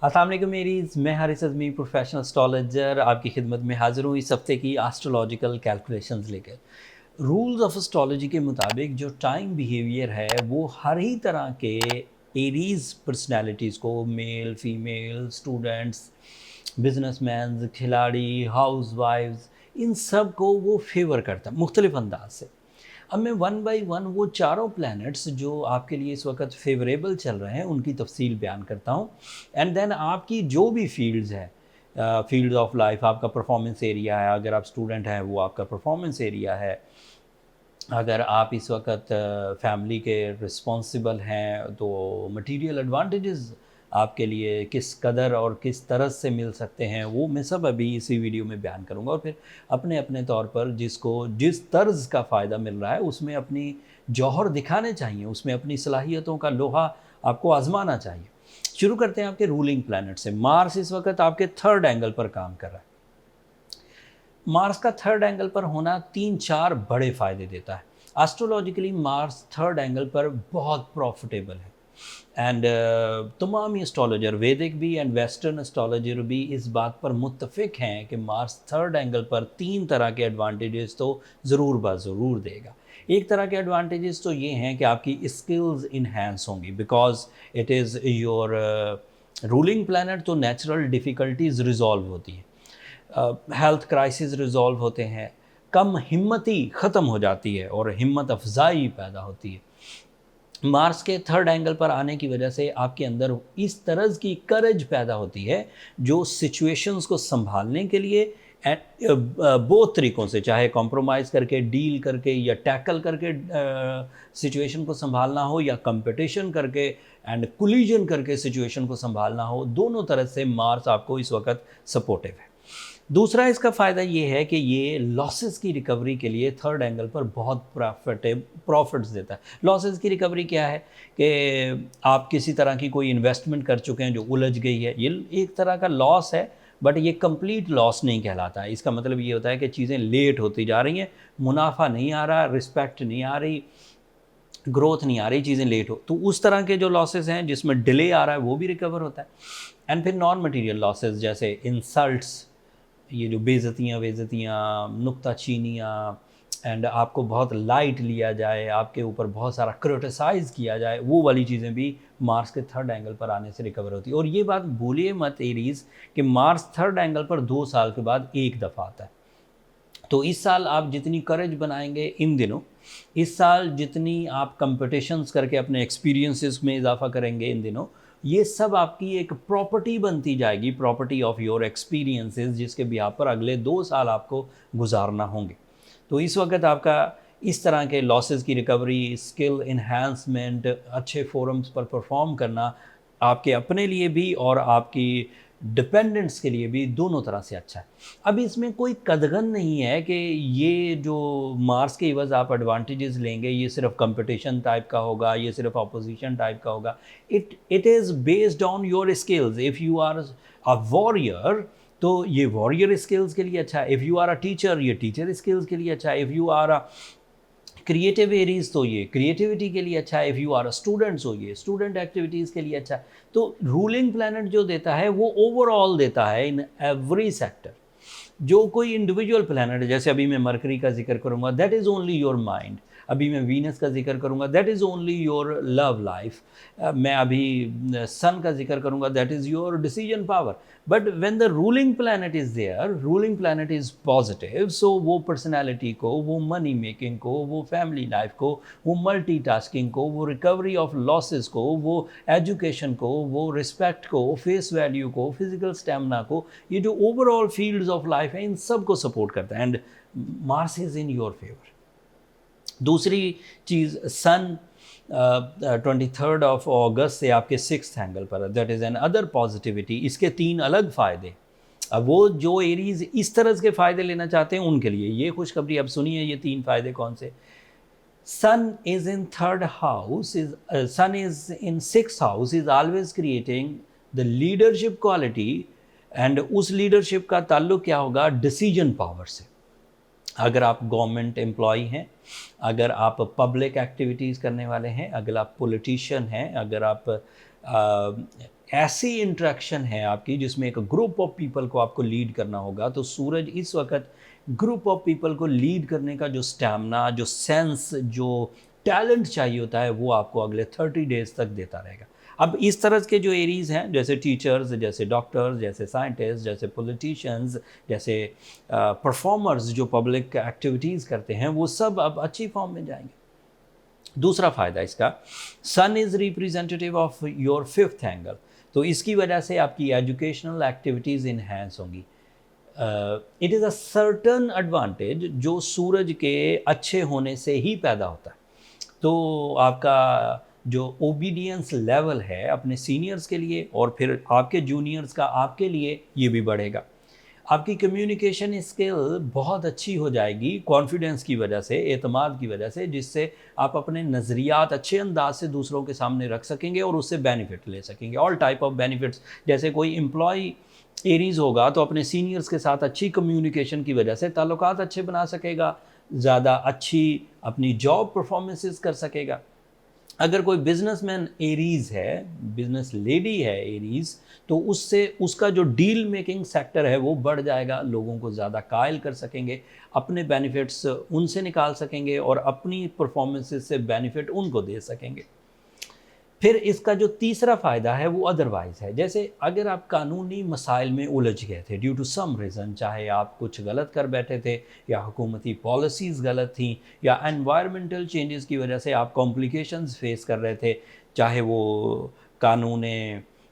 अस्सलाम वालेकुम मेरीज़, मैं हारिस अज़मी प्रोफेशनल एस्ट्रोलॉजर आपकी खिदमत में हाज़िर हूँ इस हफ्ते की एस्ट्रोलॉजिकल कैलकुलेशंस लेकर। रूल्स ऑफ एस्ट्रोलॉजी के मुताबिक जो टाइम बिहेवियर है वो हर ही तरह के एरीज पर्सनालिटीज़ को, मेल फीमेल स्टूडेंट्स, बिजनेसमैन, खिलाड़ी, हाउस वाइफ्स, इन सब को वो फेवर करता है मुख्तलिफ अंदाज से। अब मैं वन बाय वन वो चारों प्लैनेट्स जो आपके लिए इस वक्त फेवरेबल चल रहे हैं उनकी तफसील बयान करता हूँ। एंड देन आपकी जो भी फील्ड्स है, फील्ड ऑफ लाइफ, आपका परफॉर्मेंस एरिया है, अगर आप स्टूडेंट हैं वो आपका परफॉर्मेंस एरिया है, अगर आप इस वक्त फैमिली के रिस्पॉन्सिबल हैं तो मटेरियल एडवांटेजेस आपके लिए किस कदर और किस तरह से मिल सकते हैं वो मैं सब अभी इसी वीडियो में बयान करूंगा। और फिर अपने अपने तौर पर जिसको जिस तर्ज का फ़ायदा मिल रहा है उसमें अपनी जौहर दिखाने चाहिए, उसमें अपनी सलाहियतों का लोहा आपको आजमाना चाहिए। शुरू करते हैं आपके रूलिंग प्लैनेट से। मार्स इस वक्त आपके थर्ड एंगल पर काम कर रहा है। मार्स का थर्ड एंगल पर होना तीन चार बड़े फायदे देता है। एस्ट्रोलॉजिकली मार्स थर्ड एंगल पर बहुत प्रॉफिटेबल है। एंड तमाम एस्ट्रोलॉजर, वैदिक भी एंड वेस्टर्न एस्ट्रोलॉजर भी इस बात पर मुत्तफिक हैं कि मार्स थर्ड एंगल पर तीन तरह के एडवांटेजेस तो ज़रूर ज़रूर देगा। एक तरह के एडवांटेजेस तो ये हैं कि आपकी स्किल्स इन्हेंस होंगी, because it is your ruling planet, तो नेचुरल डिफ़िकल्टीज रिजॉल्व होती है, हेल्थ क्राइसिस रिजॉल्व होते हैं, कम हिम्मती ख़त्म हो जाती है और हिम्मत अफजाई पैदा होती है। मार्स के थर्ड एंगल पर आने की वजह से आपके अंदर इस तरह की करेज पैदा होती है जो सिचुएशंस को संभालने के लिए बहुत तरीक़ों से, चाहे कॉम्प्रोमाइज़ करके, डील करके या टैकल करके सिचुएशन को संभालना हो, या कंपटीशन करके एंड कोलिजन करके सिचुएशन को संभालना हो, दोनों तरह से मार्स आपको इस वक्त सपोर्टिव है। दूसरा इसका फ़ायदा ये है कि ये लॉसेस की रिकवरी के लिए थर्ड एंगल पर बहुत प्रॉफिट्स देता है। लॉसेस की रिकवरी क्या है कि आप किसी तरह की कोई इन्वेस्टमेंट कर चुके हैं जो उलझ गई है, ये एक तरह का लॉस है, बट ये कंप्लीट लॉस नहीं कहलाता है। इसका मतलब ये होता है कि चीज़ें लेट होती जा रही हैं, मुनाफा नहीं आ रहा, रिस्पेक्ट नहीं आ रही, ग्रोथ नहीं आ रही, चीज़ें लेट हो, तो उस तरह के जो लॉसेस हैं जिसमें डिले आ रहा है वो भी रिकवर होता है। एंड फिर नॉन मटीरियल लॉसेस जैसे इंसल्ट्स, ये जो बेइज्जतियाँ वेज़तियाँ, नुक्ताचीनियाँ, एंड आपको बहुत लाइट लिया जाए, आपके ऊपर बहुत सारा क्रिटिसाइज़ किया जाए, वो वाली चीज़ें भी मार्स के थर्ड एंगल पर आने से रिकवर होती है। और ये बात भूलिए मत एरीज़ कि मार्स थर्ड एंगल पर 2 साल के बाद एक दफ़ा आता है। तो इस साल आप जितनी करेज बनाएंगे इन दिनों, इस साल जितनी आप कंपटीशंस करके अपने एक्सपीरियंसेस में इजाफा करेंगे इन दिनों, ये सब आपकी एक प्रॉपर्टी बनती जाएगी, प्रॉपर्टी ऑफ योर एक्सपीरियंसेस, जिसके बिहार पर अगले 2 साल आपको गुजारना होंगे। तो इस वक्त आपका इस तरह के लॉसेस की रिकवरी, स्किल इन्हांसमेंट, अच्छे फोरम्स पर परफॉर्म करना आपके अपने लिए भी और आपकी डिपेंडेंट्स के लिए भी, दोनों तरह से अच्छा है। अब इसमें कोई कदगन नहीं है कि ये जो मार्स के इवज़ आप एडवांटेजेस लेंगे ये सिर्फ कंपटीशन टाइप का होगा, ये सिर्फ अपोजिशन टाइप का होगा। It is based on your skills. If you are a warrior तो ये वॉरियर स्किल्स के लिए अच्छा है, if you are a teacher ये टीचर स्किल्स के लिए अच्छा है, if you are a creative Aries तो ये क्रिएटिविटी के लिए अच्छा है, इफ़ यू आर स्टूडेंट्स हो ये स्टूडेंट एक्टिविटीज़ के लिए अच्छा है। तो रूलिंग प्लैनेट जो देता है वो ओवरऑल देता है इन एवरी सेक्टर। जो कोई इंडिविजुअल प्लैनेट है, जैसे अभी मैं मरकरी का जिक्र करूंगा, that is only your mind. अभी मैं वीनस का जिक्र करूंगा, that is only your love life. मैं अभी सन का जिक्र करूंगा, that is your decision power. But when the ruling planet is there, ruling planet is positive, so वो पर्सनैलिटी को, वो मनी मेकिंग को, वो फैमिली लाइफ को, वो मल्टीटास्किंग को, वो रिकवरी ऑफ लॉसेस को, वो एजुकेशन को, वो रिस्पेक्ट को, फेस वैल्यू को, फिजिकल स्टेमिना को, ये जो ओवरऑल फील्ड्स ऑफ लाइफ है इन सब को सपोर्ट करता है। And Mars is in your favour. दूसरी चीज़, सन 23 अगस्त से आपके 6th एंगल पर, that is an other positivity. इसके 3 अलग फ़ायदे। अब वो जो एरीज इस तरह के फ़ायदे लेना चाहते हैं उनके लिए ये खुशखबरी। अब सुनिए ये 3 फ़ायदे कौन से। Sun is in third house, Sun is in sixth house, is always creating the leadership quality, and उस लीडरशिप का ताल्लुक क्या होगा, डिसीजन पावर से। अगर आप गवर्नमेंट एम्प्लॉय हैं, अगर आप पब्लिक एक्टिविटीज़ करने वाले हैं, अगर आप पॉलिटिशियन हैं, अगर आप ऐसी इंटरेक्शन है आपकी जिसमें एक ग्रुप ऑफ पीपल को आपको लीड करना होगा, तो सूरज इस वक्त ग्रुप ऑफ पीपल को लीड करने का जो स्टैमिना, जो सेंस, जो टैलेंट चाहिए होता है, वो आपको अगले 30 डेज तक देता रहेगा। अब इस तरह के जो एरीज हैं, जैसे टीचर्स, जैसे डॉक्टर्स, जैसे साइंटिस्ट, जैसे पॉलिटिशियंस, जैसे परफॉर्मर्स जो पब्लिक एक्टिविटीज़ करते हैं, वो सब अब अच्छी फॉर्म में जाएंगे। दूसरा फ़ायदा इसका, sun is representative of your fifth angle, तो इसकी वजह से आपकी एजुकेशनल एक्टिविटीज़ इन्हेंस होंगी। It is a certain advantage जो सूरज के अच्छे होने से ही पैदा होता है। तो आपका जो ओबीडियंस लेवल है अपने सीनियर्स के लिए और फिर आपके जूनियर्स का आपके लिए, ये भी बढ़ेगा। आपकी कम्युनिकेशन स्किल बहुत अच्छी हो जाएगी कॉन्फिडेंस की वजह से, एतमाद की वजह से, जिससे आप अपने नज़रियात अच्छे अंदाज से दूसरों के सामने रख सकेंगे और उससे बेनिफिट ले सकेंगे। ऑल टाइप ऑफ बेनिफिट्स, जैसे कोई एम्प्लॉय एरीज होगा तो अपने सीनियर्स के साथ अच्छी कम्युनिकेशन की वजह से ताल्लुकात अच्छे बना सकेगा, ज़्यादा अच्छी अपनी जॉब परफॉर्मेंसेस कर सकेगा। अगर कोई बिजनेसमैन एरीज है, बिजनेस लेडी है एरीज, तो उससे उसका जो डील मेकिंग सेक्टर है वो बढ़ जाएगा, लोगों को ज़्यादा कायल कर सकेंगे, अपने बेनिफिट्स उनसे निकाल सकेंगे और अपनी परफॉर्मेंसेस से बेनिफिट उनको दे सकेंगे। फिर इसका जो तीसरा फ़ायदा है वो अदरवाइज़ है, जैसे अगर आप कानूनी मसाइल में उलझ गए थे ड्यू टू सम रीज़न, चाहे आप कुछ गलत कर बैठे थे या हुकूमती पॉलिसीज़ गलत थी या एनवायरमेंटल चेंजेस की वजह से आप कॉम्प्लिकेशंस फेस कर रहे थे, चाहे वो कानून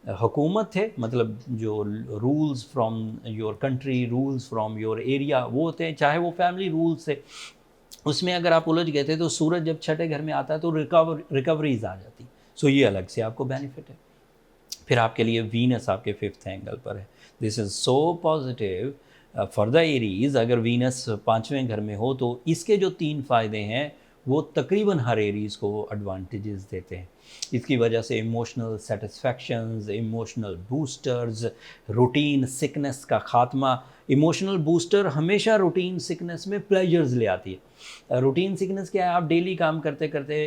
हुकूमत थे, मतलब जो rules from your country, rules from your area वो होते हैं, चाहे वो फैमिली रूल्स थे, उसमें अगर आप उलझ गए थे तो सूरज जब छठे घर में आता है तो रिकवरीज आ जाती। सो ये अलग से आपको बेनिफिट है। फिर आपके लिए वीनस आपके फिफ्थ एंगल पर है। This is so positive for the Aries. अगर वीनस पाँचवें घर में हो तो इसके जो तीन फ़ायदे हैं वो तकरीबन हर एरीज को एडवांटेजेस देते हैं। इसकी वजह से emotional satisfactions, emotional boosters, routine sickness का खात्मा। इमोशनल बूस्टर हमेशा रूटीन सिकनेस में प्लेजर्स ले आती है। रूटीन सिकनेस क्या है, आप डेली काम करते करते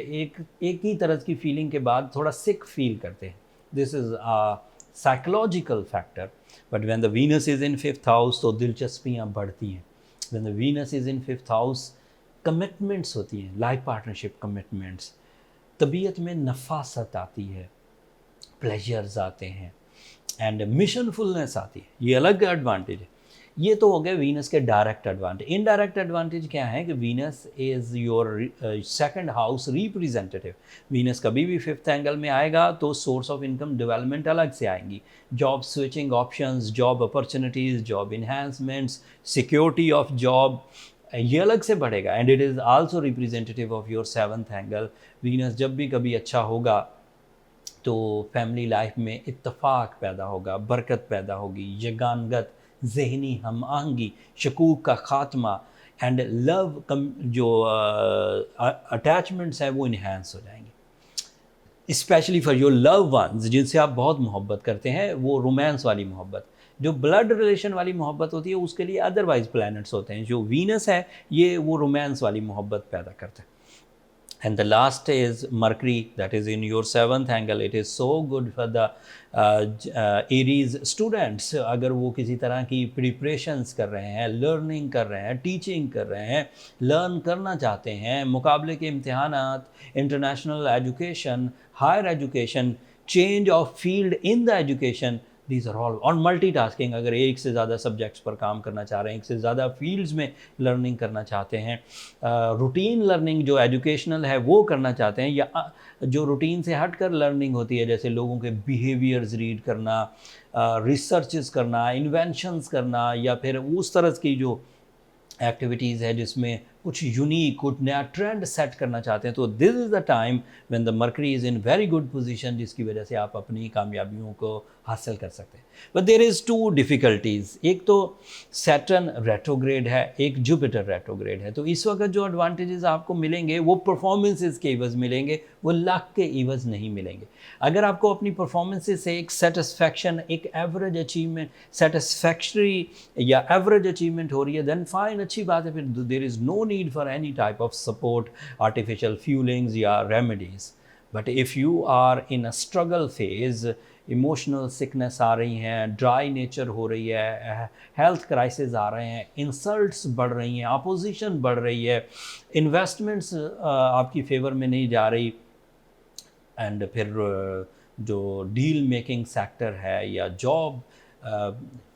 एक ही तरह की फीलिंग के बाद थोड़ा सिक फील करते हैं। This is a psychological factor. But when the Venus is in fifth house तो दिलचस्पियाँ बढ़ती हैं। When the Venus is in fifth house commitments होती हैं, लाइफ पार्टनरशिप कमिटमेंट्स, तबीयत में नफासत आती है, प्लेजर्स आते हैं एंड मिशनफुलनेस आती है। ये अलग एडवांटेज है। ये तो हो गए वीनस के डायरेक्ट एडवांटेज। इनडायरेक्ट एडवांटेज क्या है कि Venus is your second house representative. Venus कभी भी फिफ्थ एंगल में आएगा तो सोर्स ऑफ इनकम डेवलपमेंट अलग से आएंगी, job switching options, job opportunities, job enhancements, security of job, ये अलग से बढ़ेगा। And it is also representative of your seventh angle. Venus जब भी कभी अच्छा होगा तो फैमिली लाइफ में इत्तेफाक पैदा होगा, बरकत पैदा होगी, यगानगत, जहनी हम आहंगी, शकूक का खात्मा एंड लव जो अटैचमेंट्स हैं वो इन्हेंस हो जाएंगे। Specially for your love ones, जिनसे आप बहुत मोहब्बत करते हैं, वो रोमांस वाली मोहब्बत। जो ब्लड रिलेशन वाली मोहब्बत होती है उसके लिए अदरवाइज प्लैनेट्स होते हैं। जो वीनस है ये वो रोमांस वाली मोहब्बत पैदा करता है। And the last is Mercury, that is in your seventh angle. It is so good for the Aries students. अगर वो किसी तरह की प्रिपरेशंस कर रहे हैं, लर्निंग कर रहे हैं, टीचिंग कर रहे हैं, लर्न करना चाहते हैं, मुकाबले के इम्तिहानात, international education, higher education, change of field in the education, these are all. और मल्टीटास्किंग, अगर एक से ज़्यादा सब्जेक्ट्स पर काम करना चाह रहे हैं, एक से ज़्यादा फील्ड्स में लर्निंग करना चाहते हैं, रूटीन लर्निंग जो एजुकेशनल है वो करना चाहते हैं, या जो रूटीन से हट कर लर्निंग होती है, जैसे लोगों के बिहेवियर्स रीड करना, रिसर्चेस करना, इन्वेंशंस करना, या फिर उस तरह की जो एक्टिविटीज़ है जिसमें कुछ यूनिक, कुछ नया ट्रेंड सेट करना चाहते हैं, तो this is the time when the mercury is in very good position, जिसकी वजह से आप अपनी कामयाबियों को हासिल कर सकते हैं। But there is two difficulties. एक तो सैटर्न रेट्रोग्रेड है, एक जुपिटर रेट्रोग्रेड है। तो इस वक्त जो एडवांटेजेस आपको मिलेंगे वो परफॉर्मेंसेस के इवज़ मिलेंगे, वो लक के इवज़ नहीं मिलेंगे। अगर आपको अपनी परफॉर्मेंसेस से एक सेटिस्फैक्शन, एक एवरेज अचीवमेंट, सेटिस्फैक्टरी या एवरेज अचीवमेंट हो रही है, देन फाइन, अच्छी बात है, फिर there is no need for any type of support, artificial fuelings या remedies. But if you are in a struggle phase, emotional sickness आ रही हैं, ड्राई नेचर हो रही है, हेल्थ क्राइसिस आ रहे हैं, इंसल्ट्स बढ़ रही हैं, अपोजिशन बढ़ रही है, इन्वेस्टमेंट्स आपकी फेवर में नहीं जा रही, एंड फिर जो डील मेकिंग सेक्टर है या जॉब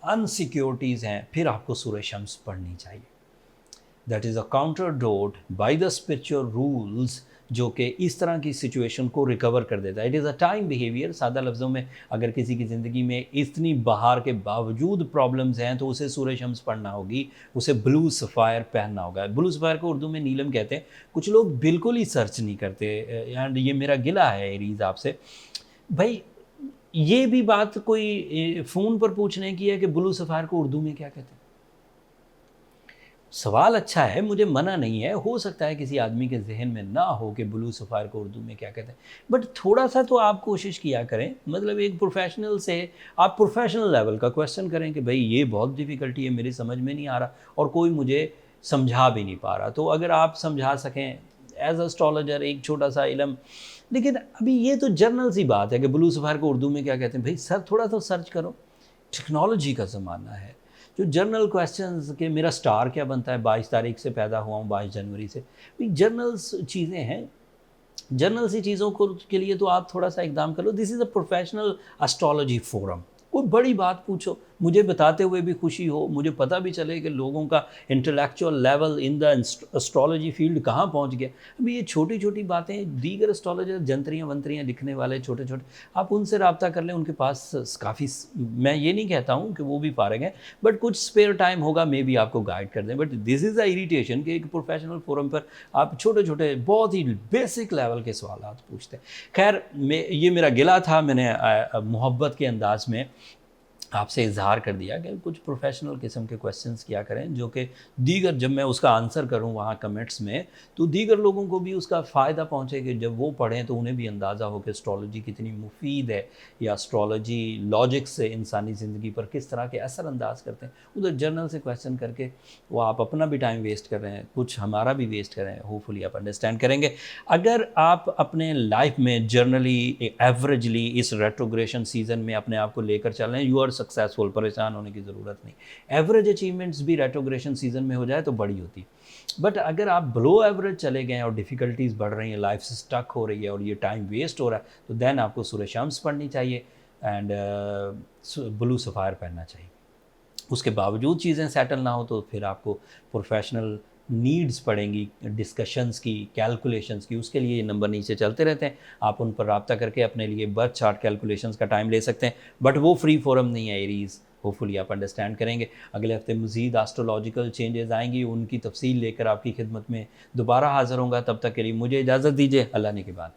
अनसिक्योरिटीज़ हैं, फिर आपको सूरह शम्स पढ़नी चाहिए। That is a counter dot by the spiritual rules, जो कि इस तरह की सिचुएशन को रिकवर कर देता है। It is a time behaviour. सादा लफ्ज़ों में, अगर किसी की ज़िंदगी में इतनी बहार के बावजूद प्रॉब्लम्स हैं तो उसे सूरह शम्स पढ़ना होगी, उसे ब्लू सफ़ायर पहनना होगा। ब्लू सफ़ायर को उर्दू में नीलम कहते हैं। कुछ लोग बिल्कुल ही सर्च नहीं करते, एंड ये मेरा गिला है एरीज़ आपसे। भाई, ये भी बात कोई फ़ोन पर पूछने की है कि ब्लू सफ़ायर को उर्दू में क्या कहते हैं? सवाल अच्छा है, मुझे मना नहीं है, हो सकता है किसी आदमी के ज़हन में ना हो कि ब्लू सफ़ायर को उर्दू में क्या कहते हैं, बट थोड़ा-सा तो आप कोशिश किया करें। मतलब एक प्रोफ़ेशनल से आप प्रोफ़ेशनल लेवल का क्वेश्चन करें कि भई ये बहुत डिफ़िकल्टी है, मेरी समझ में नहीं आ रहा और कोई मुझे समझा भी नहीं पा रहा। तो अगर आप समझा सकें एज़ एस्ट्रोलॉजर, एक छोटा-सा इल्म। लेकिन अभी ये तो जनरल सी बात है कि ब्लू सफ़ायर को उर्दू में क्या कहते हैं? भई सर, थोड़ा तो सर्च करो। टेक्नोलॉजी का ज़माना है। जो जनरल क्वेश्चंस कि मेरा स्टार क्या बनता है, 22 तारीख से पैदा हुआ हूँ, 22 जनवरी से, ये जनरल्स चीज़ें हैं। जनरल सी चीज़ों को के लिए तो आप थोड़ा सा इकदाम कर लो। This is a professional astrology forum. कोई बड़ी बात पूछो, मुझे बताते हुए भी खुशी हो, मुझे पता भी चले कि लोगों का intellectual level in the astrology field कहाँ पहुँच गया। अभी ये छोटी छोटी बातें, दीगर एस्ट्रोलॉजर जंतरियाँ वंतरियाँ लिखने वाले छोटे छोटे, आप उनसे रब्ता कर लें। उनके पास काफ़ी, मैं ये नहीं कहता हूँ कि वो भी फारग हैं, बट कुछ स्पेयर टाइम होगा, मे बी आपको गाइड कर दें। But this is the irritation कि एक प्रोफेशनल फोरम पर आप छोटे छोटे बहुत ही बेसिक लेवल के सवाल पूछते हैं। खैर, ये मेरा गिला था, मैंने मोहब्बत के अंदाज में आपसे इज़हार कर दिया कि कुछ प्रोफ़ेशनल किस्म के क्वेश्चंस किया करें, जो कि दीगर, जब मैं उसका आंसर करूं वहाँ कमेंट्स में, तो दीगर लोगों को भी उसका फ़ायदा पहुंचे कि जब वो पढ़ें तो उन्हें भी अंदाज़ा हो कि एस्ट्रोलॉजी कितनी मुफीद है, या एस्ट्रोलॉजी लॉजिक से इंसानी ज़िंदगी पर किस तरह के असर अंदाज करते हैं। उधर जर्नल से क्वेश्चन करके वो आप अपना भी टाइम वेस्ट कर रहे हैं, कुछ हमारा भी वेस्ट कर रहे हैं। होपफुली आप अंडरस्टैंड करेंगे। अगर आप अपने लाइफ में जर्नली एवरेजली इस रेट्रोग्रेशन सीज़न में अपने आप को लेकर चल रहे हैं, यू आर सक्सेसफुल, परेशान होने की ज़रूरत नहीं। एवरेज अचीवमेंट्स भी रेट्रोग्रेशन सीज़न में हो जाए तो बड़ी होती। बट अगर आप बिलो एवरेज चले गए और डिफ़िकल्टीज़ बढ़ रही हैं, लाइफ से स्टक हो रही है और ये टाइम वेस्ट हो रहा है, तो देन आपको सूरह शम्स पढ़नी चाहिए एंड ब्लू सफ़ायर पहनना चाहिए। उसके बावजूद चीज़ें सेटल ना हो तो फिर आपको प्रोफेशनल नीड्स पड़ेंगी, डिस्कशंस की, कैलकुलेशंस की। उसके लिए ये नंबर नीचे चलते रहते हैं, आप उन पर रब्ता करके अपने लिए बर्थ चार्ट कैलकुलेशंस का टाइम ले सकते हैं। बट वो फ्री फोरम नहीं है एरीज़। होपफुली आप अंडरस्टैंड करेंगे। अगले हफ्ते मज़ीद एस्ट्रोलॉजिकल चेंजेस आएंगी, उनकी तफसील लेकर आपकी खिदमत में दोबारा हाज़िर होंगे। तब तक के लिए मुझे इजाज़त दीजिए। अल्लाह ने के बाद।